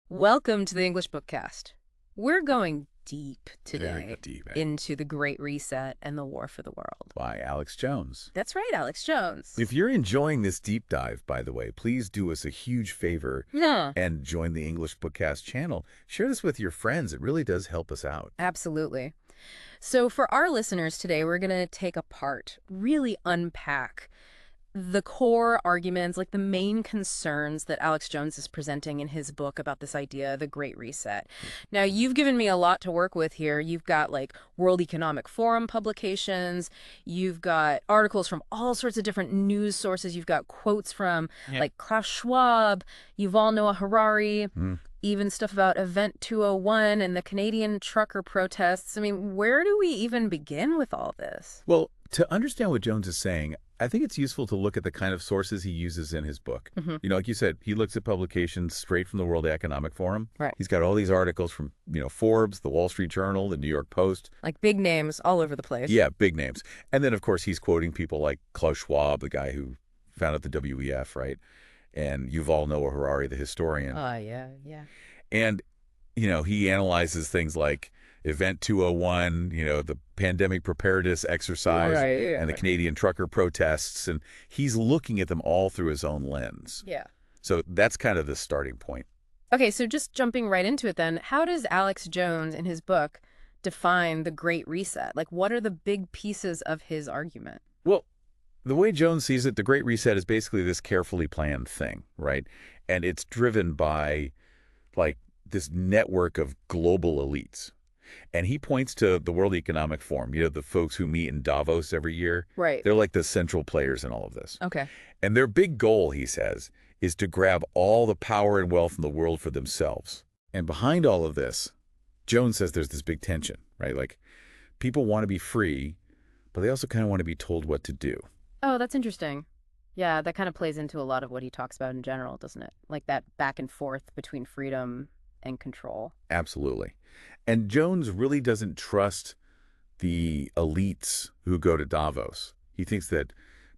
Welcome to the English BookCast. We're going deep Very today deep. into the Great Reset and the War for the World. By Alex Jones. That's right, Alex Jones. If you're enjoying this deep dive, by the way, please do us a huge favor Yeah, and join the English Bookcast channel. Share this with your friends. It really does help us out. absolutely. So for our listeners today, we're going to take apart, really unpack the core arguments, like the main concerns that Alex Jones is presenting in his book about this idea, the Great Reset. Now, you've given me a lot to work with here. You've got like World Economic Forum publications. You've got articles from all sorts of different news sources. You've got quotes from like Klaus Schwab, Yuval Noah Harari, even stuff about Event 201 and the Canadian trucker protests. I mean, where do we even begin with all this? Well, to understand what Jones is saying, I think it's useful to look at the kind of sources he uses in his book. Like you said, he looks at publications straight from the World Economic Forum. Right. He's got all these articles from, Forbes, the Wall Street Journal, the New York Post. Like big names all over the place. Yeah, big names. And then, of course, he's quoting people like Klaus Schwab, the guy who founded the WEF, right? And Yuval Noah Harari, the historian. Yeah. And, he analyzes things like Event 201, the pandemic preparedness exercise and the Canadian trucker protests. And he's looking at them all through his own lens. Yeah. So that's kind of the starting point. Okay, so just jumping right into it then, how does Alex Jones in his book define the Great Reset? Like, what are the big pieces of his argument? Well, the way Jones sees it, the Great Reset is basically this carefully planned thing, right? And it's driven by, like, this network of global elites. And he points to the World Economic Forum, the folks who meet in Davos every year. Right. They're like the central players in all of this. Okay. And their big goal, he says, is to grab all the power and wealth in the world for themselves. And behind all of this, Jones says there's this big tension, right? Like, people want to be free, but they also kind of want to be told what to do. Oh, that's interesting. Yeah, that kind of plays into a lot of what he talks about in general, doesn't it? Like that back and forth between freedom and control. Absolutely. And Jones really doesn't trust the elites who go to Davos. He thinks that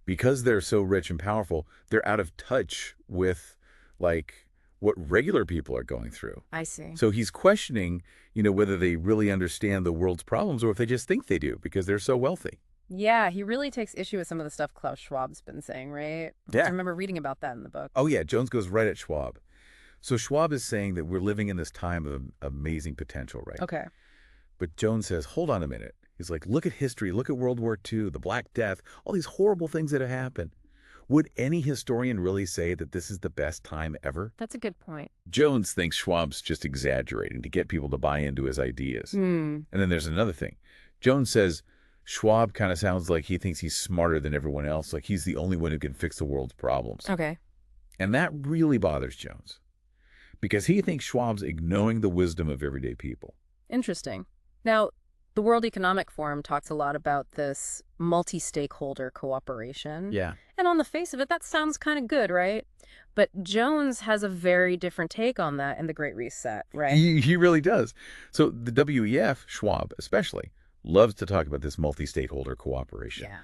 because they're so rich and powerful, they're out of touch with, like, what regular people are going through. I see. So he's questioning, whether they really understand the world's problems or if they just think they do because they're so wealthy. Yeah, he really takes issue with some of the stuff Klaus Schwab's been saying, right? Yeah. I remember reading about that in the book. Oh, yeah. Jones goes right at Schwab. So Schwab is saying that we're living in this time of amazing potential, right? Okay. But Jones says, hold on a minute. He's like, look at history. Look at World War II, the Black Death, all these horrible things that have happened. Would any historian really say that this is the best time ever? That's a good point. Jones thinks Schwab's just exaggerating to get people to buy into his ideas. And then there's another thing. Jones says Schwab kind of sounds like he thinks he's smarter than everyone else, like he's the only one who can fix the world's problems. Okay. And that really bothers Jones because he thinks Schwab's ignoring the wisdom of everyday people. Interesting. Now, the World Economic Forum talks a lot about this multi-stakeholder cooperation. Yeah. And on the face of it, that sounds kind of good, right? But Jones has a very different take on that in the Great Reset, right? He really does. So the WEF, Schwab especially, loves to talk about this multi-stakeholder cooperation. Yeah.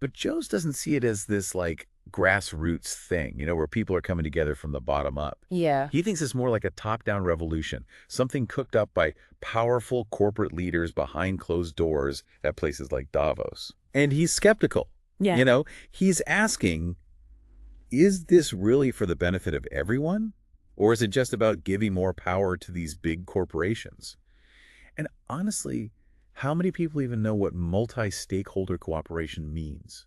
But Jones doesn't see it as this, like, grassroots thing, where people are coming together from the bottom up. Yeah. He thinks it's more like a top-down revolution, something cooked up by powerful corporate leaders behind closed doors at places like Davos. And he's skeptical. Yeah. He's asking, is this really for the benefit of everyone? Or is it just about giving more power to these big corporations? And honestly, how many people even know what multi-stakeholder cooperation means?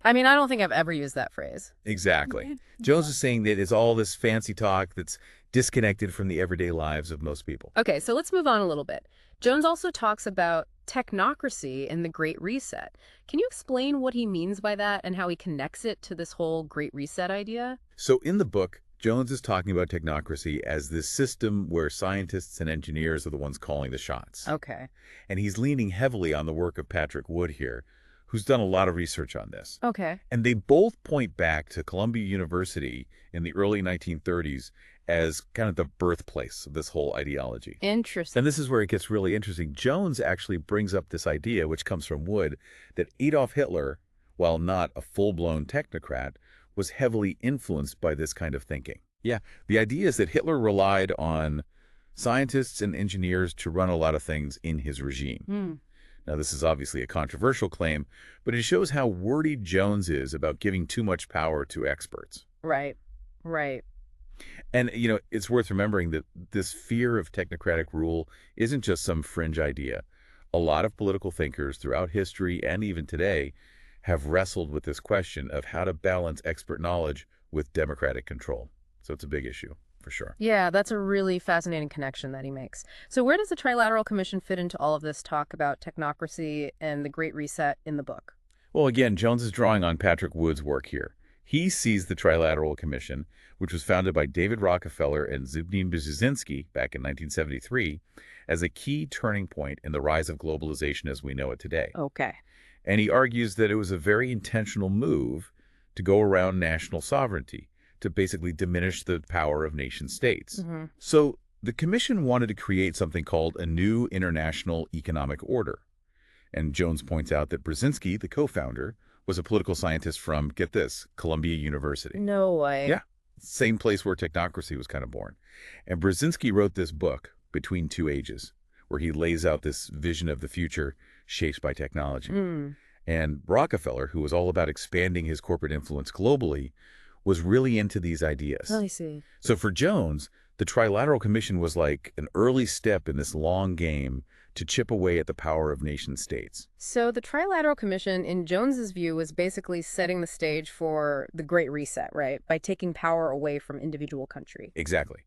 I mean, I don't think I've ever used that phrase. Exactly. Jones is saying that it's all this fancy talk that's disconnected from the everyday lives of most people. Okay, so let's move on a little bit. Jones also talks about technocracy in the Great Reset. Can you explain what he means by that and how he connects it to this whole Great Reset idea? So in the book, Jones is talking about technocracy as this system where scientists and engineers are the ones calling the shots. Okay. And he's leaning heavily on the work of Patrick Wood here, who's done a lot of research on this. Okay. And they both point back to Columbia University in the early 1930s as kind of the birthplace of this whole ideology. Interesting. And this is where it gets really interesting. Jones actually brings up this idea, which comes from Wood, that Adolf Hitler, while not a full-blown technocrat, was heavily influenced by this kind of thinking. Yeah, the idea is that Hitler relied on scientists and engineers to run a lot of things in his regime. Hmm. Now, this is obviously a controversial claim, but it shows how worried Jones is about giving too much power to experts. Right. Right. And, it's worth remembering that this fear of technocratic rule isn't just some fringe idea. A lot of political thinkers throughout history and even today have wrestled with this question of how to balance expert knowledge with democratic control. So it's a big issue, for sure. Yeah, that's a really fascinating connection that he makes. So where does the Trilateral Commission fit into all of this talk about technocracy and the Great Reset in the book? Well, again, Jones is drawing on Patrick Wood's work here. He sees the Trilateral Commission, which was founded by David Rockefeller and Zbigniew Brzezinski back in 1973, as a key turning point in the rise of globalization as we know it today. Okay. And he argues that it was a very intentional move to go around national sovereignty, to basically diminish the power of nation states. Hmm. So the commission wanted to create something called a new international economic order. And Jones points out that Brzezinski, the co-founder, was a political scientist from, get this, Columbia University. No way. Yeah, same place where technocracy was kind of born. And Brzezinski wrote this book, Between Two Ages, where he lays out this vision of the future shaped by technology. Mm. And Rockefeller, who was all about expanding his corporate influence globally, was really into these ideas. I see. So for Jones, the Trilateral Commission was like an early step in this long game to chip away at the power of nation states. So the Trilateral Commission, in Jones's view, was basically setting the stage for the Great Reset, right? By taking power away from individual country. Exactly.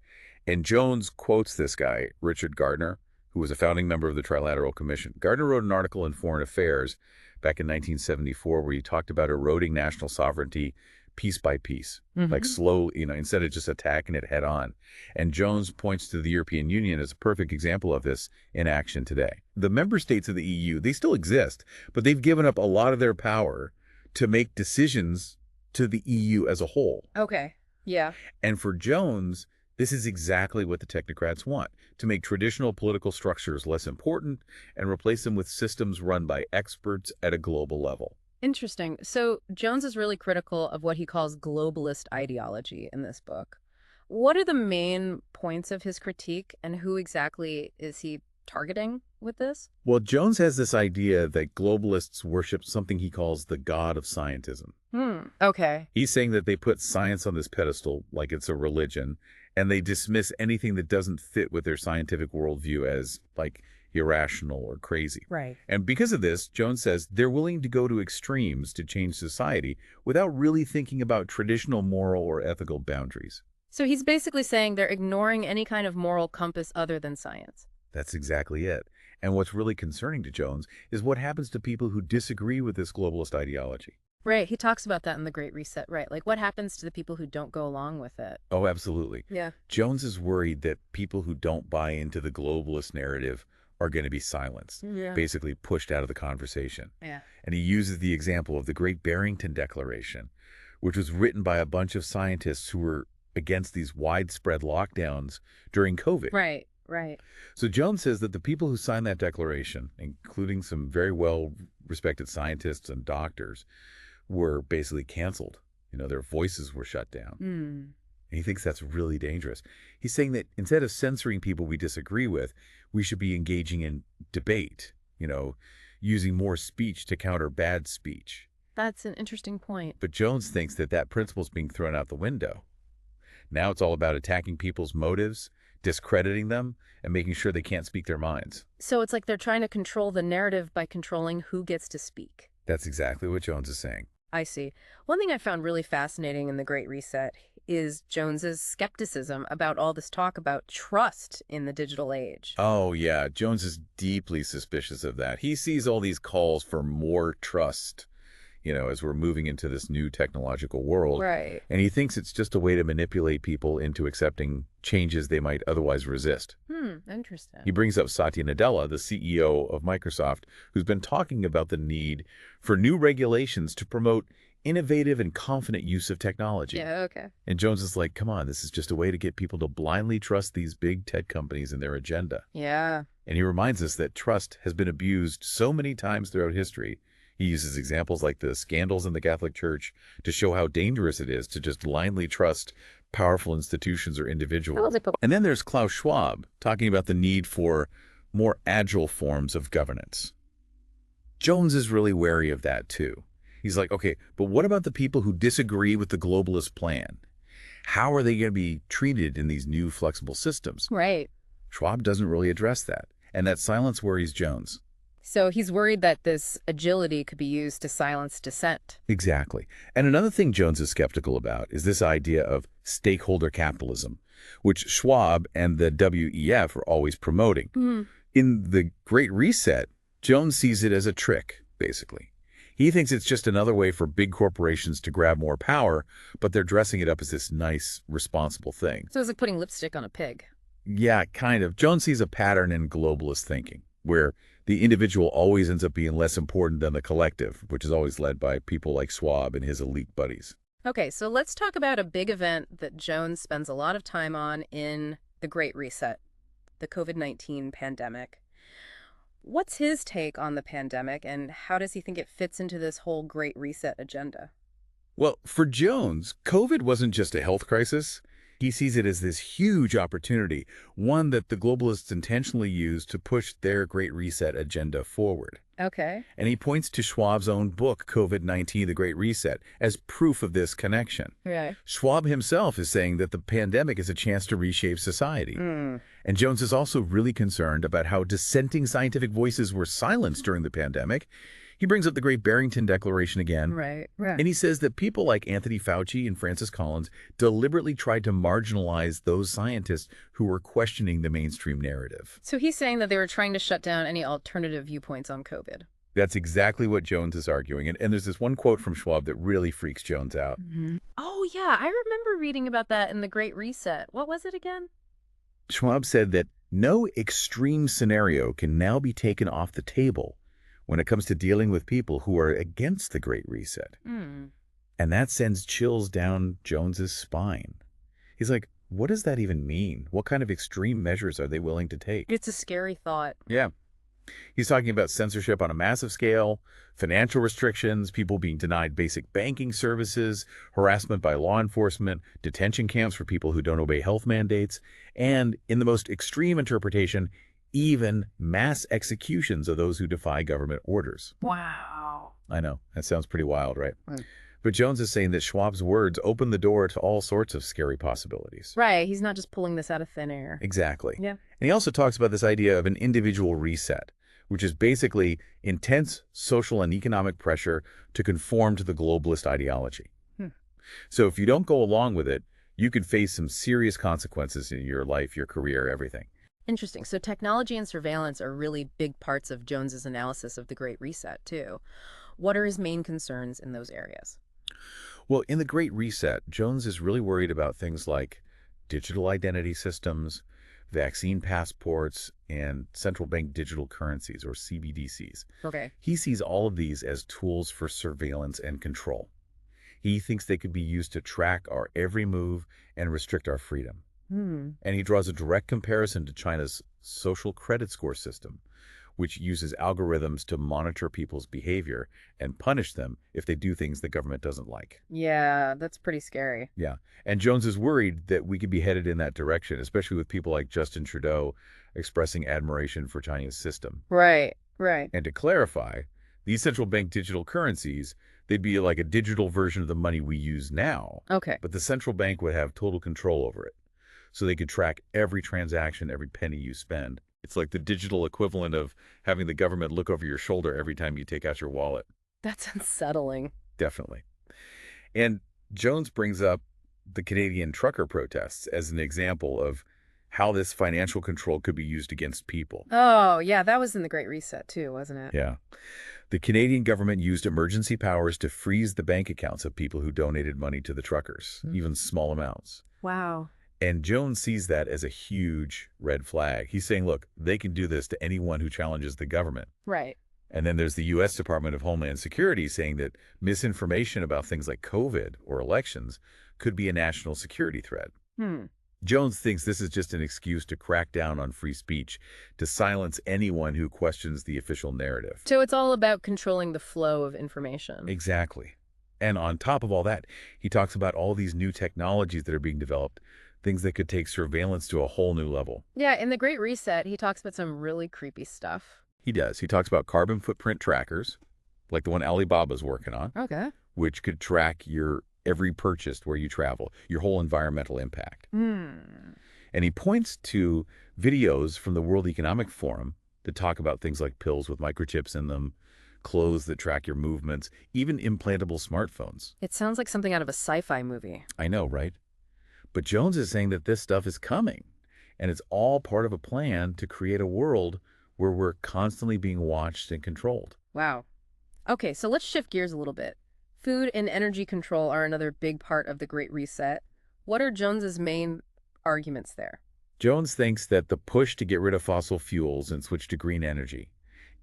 And Jones quotes this guy, Richard Gardner, who was a founding member of the Trilateral Commission. Gardner wrote an article in Foreign Affairs back in 1974 where he talked about eroding national sovereignty piece by piece, like slow, instead of just attacking it head on. And Jones points to the European Union as a perfect example of this in action today. The member states of the EU, they still exist, but they've given up a lot of their power to make decisions to the EU as a whole. Okay. Yeah. And for Jones, this is exactly what the technocrats want, to make traditional political structures less important and replace them with systems run by experts at a global level. Interesting. So Jones is really critical of what he calls globalist ideology in this book. What are the main points of his critique, and who exactly is he targeting with this? Well, Jones has this idea that globalists worship something he calls the god of scientism. Okay. He's saying that they put science on this pedestal like it's a religion, and they dismiss anything that doesn't fit with their scientific worldview as, like, irrational or crazy. Right. And because of this, Jones says they're willing to go to extremes to change society without really thinking about traditional moral or ethical boundaries. So he's basically saying they're ignoring any kind of moral compass other than science. That's exactly it. And what's really concerning to Jones is what happens to people who disagree with this globalist ideology. Right. He talks about that in The Great Reset, right? Like, what happens to the people who don't go along with it? Oh, absolutely. Yeah. Jones is worried that people who don't buy into the globalist narrative are going to be silenced, basically pushed out of the conversation. Yeah. And he uses the example of the Great Barrington Declaration, which was written by a bunch of scientists who were against these widespread lockdowns during COVID. Right. Right. So Jones says that the people who signed that declaration, including some very well-respected scientists and doctors, were basically canceled. Their voices were shut down. And he thinks that's really dangerous. He's saying that instead of censoring people we disagree with, we should be engaging in debate, using more speech to counter bad speech. That's an interesting point. But Jones thinks that that principle is being thrown out the window. Now it's all about attacking people's motives, discrediting them, and making sure they can't speak their minds. So it's like they're trying to control the narrative by controlling who gets to speak. That's exactly what Jones is saying. I see. One thing I found really fascinating in The Great Reset is Jones's skepticism about all this talk about trust in the digital age. Oh, yeah. Jones is deeply suspicious of that. He sees all these calls for more trust, as we're moving into this new technological world. Right. And he thinks it's just a way to manipulate people into accepting changes they might otherwise resist. Interesting. He brings up Satya Nadella, the CEO of Microsoft, who's been talking about the need for new regulations to promote innovative and confident use of technology. Yeah, okay. And Jones is like, come on, this is just a way to get people to blindly trust these big tech companies and their agenda. Yeah. And he reminds us that trust has been abused so many times throughout history. He uses examples like the scandals in the Catholic Church to show how dangerous it is to just blindly trust powerful institutions or individuals. And then there's Klaus Schwab talking about the need for more agile forms of governance. Jones is really wary of that too. He's like, okay, but what about the people who disagree with the globalist plan? How are they going to be treated in these new flexible systems? Right. Schwab doesn't really address that, and that silence worries Jones. So he's worried that this agility could be used to silence dissent. Exactly. And another thing Jones is skeptical about is this idea of stakeholder capitalism, which Schwab and the WEF are always promoting. In the Great Reset, Jones sees it as a trick, basically. He thinks it's just another way for big corporations to grab more power, but they're dressing it up as this nice, responsible thing. So it's like putting lipstick on a pig. Yeah, kind of. Jones sees a pattern in globalist thinking, where the individual always ends up being less important than the collective, which is always led by people like Schwab and his elite buddies. Okay, so let's talk about a big event that Jones spends a lot of time on in the Great Reset, the COVID-19 pandemic. What's his take on the pandemic, and how does he think it fits into this whole Great Reset agenda? Well, for Jones, COVID wasn't just a health crisis. He sees it as this huge opportunity, one that the globalists intentionally used to push their Great Reset agenda forward. Okay. And he points to Schwab's own book, COVID-19, The Great Reset, as proof of this connection. Right. Schwab himself is saying that the pandemic is a chance to reshape society. And Jones is also really concerned about how dissenting scientific voices were silenced during the pandemic. He brings up the Great Barrington Declaration again. Right. And he says that people like Anthony Fauci and Francis Collins deliberately tried to marginalize those scientists who were questioning the mainstream narrative. So he's saying that they were trying to shut down any alternative viewpoints on COVID. That's exactly what Jones is arguing. And there's this one quote from Schwab that really freaks Jones out. Oh, yeah. I remember reading about that in the Great Reset. What was it again? Schwab said that no extreme scenario can now be taken off the table when it comes to dealing with people who are against the Great Reset. And that sends chills down Jones's spine. He's like, what does that even mean? What kind of extreme measures are they willing to take? It's a scary thought. Yeah. He's talking about censorship on a massive scale, financial restrictions, people being denied basic banking services, harassment by law enforcement, detention camps for people who don't obey health mandates, and, in the most extreme interpretation, even mass executions of those who defy government orders. Wow. I know. That sounds pretty wild, right? But Jones is saying that Schwab's words open the door to all sorts of scary possibilities. Right. He's not just pulling this out of thin air. Exactly. Yeah. And he also talks about this idea of an individual reset, which is basically intense social and economic pressure to conform to the globalist ideology. So if you don't go along with it, you could face some serious consequences in your life, your career, everything. Interesting. So technology and surveillance are really big parts of Jones's analysis of the Great Reset, too. What are his main concerns in those areas? Well, in the Great Reset, Jones is really worried about things like digital identity systems, vaccine passports, and central bank digital currencies, or CBDCs. Okay. He sees all of these as tools for surveillance and control. He thinks they could be used to track our every move and restrict our freedom. And he draws a direct comparison to China's social credit score system, which uses algorithms to monitor people's behavior and punish them if they do things the government doesn't like. Yeah, that's pretty scary. Yeah. And Jones is worried that we could be headed in that direction, especially with people like Justin Trudeau expressing admiration for China's system. Right. And to clarify, these central bank digital currencies, they'd be like a digital version of the money we use now. Okay. But the central bank would have total control over it. So they could track every transaction, every penny you spend. It's like the digital equivalent of having the government look over your shoulder every time you take out your wallet. That's unsettling. Definitely. And Jones brings up the Canadian trucker protests as an example of how this financial control could be used against people. Oh, yeah, that was in the Great Reset, too, wasn't it? Yeah. The Canadian government used emergency powers to freeze the bank accounts of people who donated money to the truckers, even small amounts. Wow. And Jones sees that as a huge red flag. He's saying, look, they can do this to anyone who challenges the government. Right. And then there's the U.S. Department of Homeland Security saying that misinformation about things like COVID or elections could be a national security threat. Jones thinks this is just an excuse to crack down on free speech, to silence anyone who questions the official narrative. So it's all about controlling the flow of information. Exactly. And on top of all that, he talks about all these new technologies that are being developed, things that could take surveillance to a whole new level. Yeah, in The Great Reset, he talks about some really creepy stuff. He does. He talks about carbon footprint trackers, like the one Alibaba's working on, Okay. which could track your every purchase where you travel, your whole environmental impact. Hmm. And he points to videos from the World Economic Forum that talk about things like pills with microchips in them, clothes that track your movements, even implantable smartphones. It sounds like something out of a sci-fi movie. I know, right? But Jones is saying that this stuff is coming, and it's all part of a plan to create a world where we're constantly being watched and controlled. Wow. Okay, so let's shift gears a little bit. Food and energy control are another big part of the Great Reset. What are Jones's main arguments there? Jones thinks that the push to get rid of fossil fuels and switch to green energy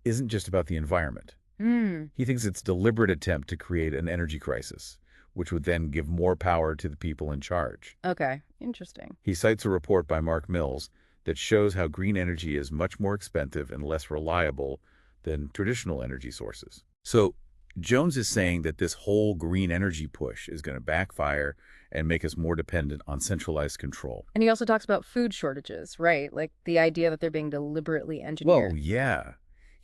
isn't just about the environment. Hmm. He thinks it's a deliberate attempt to create an energy crisis, which would then give more power to the people in charge. Okay, interesting. He cites a report by Mark Mills that shows how green energy is much more expensive and less reliable than traditional energy sources. So Jones is saying that this whole green energy push is going to backfire and make us more dependent on centralized control. And he also talks about food shortages, right? Like the idea that they're being deliberately Well, engineered. yeah.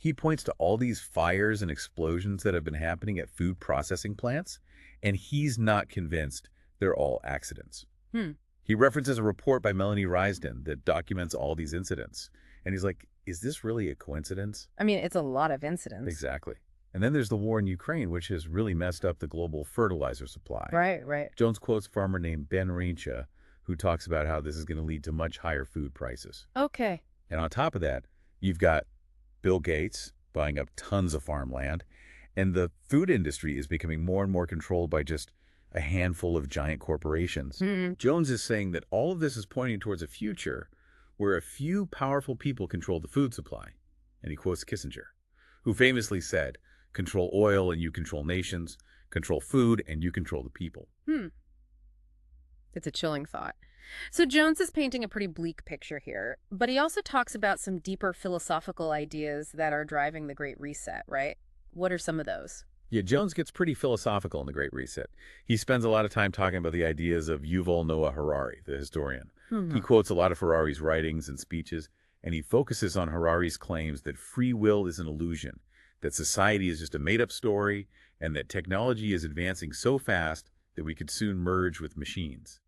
He points to all these fires and explosions that have been happening at food processing plants, and he's not convinced they're all accidents. Hmm. He references a report by Melanie Risden that documents all these incidents. And he's like, is this really a coincidence? I mean, it's a lot of incidents. Exactly. And then there's the war in Ukraine, which has really messed up the global fertilizer supply. Right, right. Jones quotes a farmer named Ben Rincha, who talks about how this is going to lead to much higher food prices. Okay. And on top of that, you've got Bill Gates buying up tons of farmland, and the food industry is becoming more and more controlled by just a handful of giant corporations. Hmm. Jones is saying that all of this is pointing towards a future where a few powerful people control the food supply. And he quotes Kissinger, who famously said, control oil and you control nations, control food and you control the people. It's a chilling thought. So Jones is painting a pretty bleak picture here, but he also talks about some deeper philosophical ideas that are driving the Great Reset, right? What are some of those? Yeah, Jones gets pretty philosophical in The Great Reset. He spends a lot of time talking about the ideas of Yuval Noah Harari, the historian. He quotes a lot of Harari's writings and speeches, and he focuses on Harari's claims that free will is an illusion, that society is just a made-up story, and that technology is advancing so fast that we could soon merge with machines.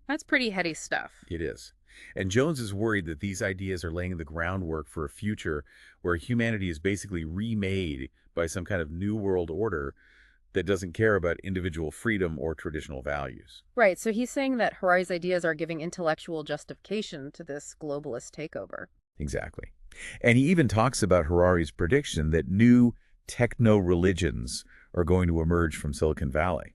That's pretty heady stuff. It is. And Jones is worried that these ideas are laying the groundwork for a future where humanity is basically remade by some kind of new world order that doesn't care about individual freedom or traditional values. Right, so he's saying that Harari's ideas are giving intellectual justification to this globalist takeover. Exactly. And he even talks about Harari's prediction that new techno-religions are going to emerge from Silicon Valley,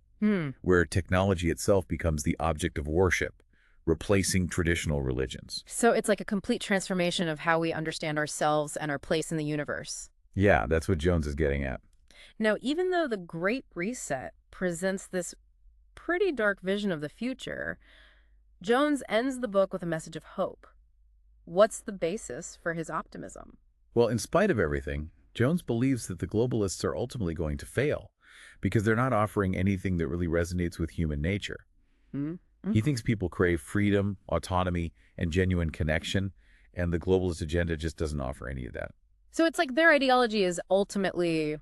where technology itself becomes the object of worship, replacing traditional religions. So it's like a complete transformation of how we understand ourselves and our place in the universe. Yeah, that's what Jones is getting at. Now, even though the Great Reset presents this pretty dark vision of the future, Jones ends the book with a message of hope. What's the basis for his optimism? Well, in spite of everything, Jones believes that the globalists are ultimately going to fail because they're not offering anything that really resonates with human nature. He thinks people crave freedom, autonomy, and genuine connection, and the globalist agenda just doesn't offer any of that. So it's like their ideology is ultimately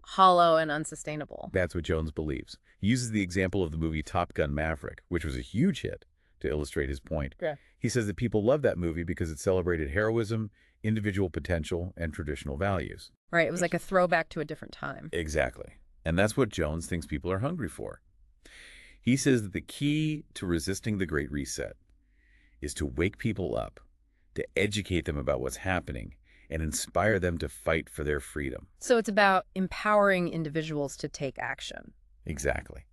hollow and unsustainable. That's what Jones believes. He uses the example of the movie Top Gun Maverick, which was a huge hit, to illustrate his point. Yeah. He says that people love that movie because it celebrated heroism, individual potential, and traditional values. Right, it was like a throwback to a different time. Exactly. And that's what Jones thinks people are hungry for. He says that the key to resisting the Great Reset is to wake people up, to educate them about what's happening, and inspire them to fight for their freedom. So it's about empowering individuals to take action. Exactly.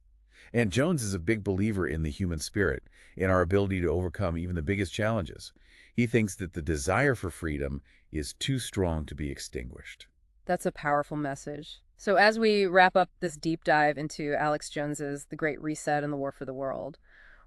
And Jones is a big believer in the human spirit, in our ability to overcome even the biggest challenges. He thinks that the desire for freedom is too strong to be extinguished. That's a powerful message. So as we wrap up this deep dive into Alex Jones's The Great Reset and the War for the World,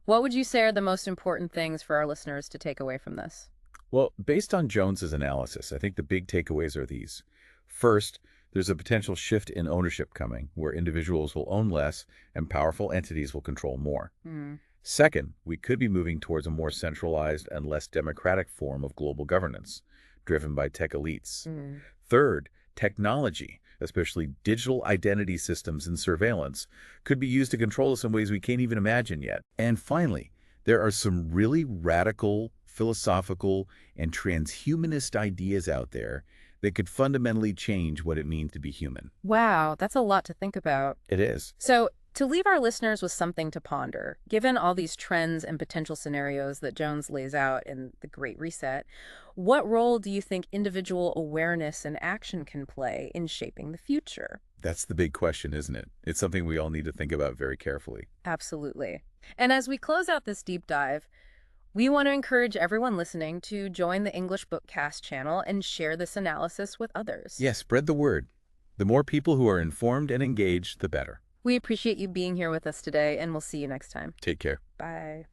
what would you say are the most important things for our listeners to take away from this? Well, based on Jones's analysis, I think the big takeaways are these. First, There's a potential shift in ownership coming, where individuals will own less and powerful entities will control more. Mm. Second, we could be moving towards a more centralized and less democratic form of global governance, driven by tech elites. Mm. Third, technology, especially digital identity systems and surveillance, could be used to control us in ways we can't even imagine yet. And finally, there are some really radical, philosophical, and transhumanist ideas out there that could fundamentally change what it means to be human. Wow, that's a lot to think about. It is. So, to leave our listeners with something to ponder, given all these trends and potential scenarios that Jones lays out in The Great Reset, what role do you think individual awareness and action can play in shaping the future? That's the big question, isn't it? It's something we all need to think about very carefully. Absolutely. And as we close out this deep dive, we want to encourage everyone listening to join the English BookCast channel and share this analysis with others. Yes, spread the word. The more people who are informed and engaged, the better. We appreciate you being here with us today, and we'll see you next time. Take care. Bye.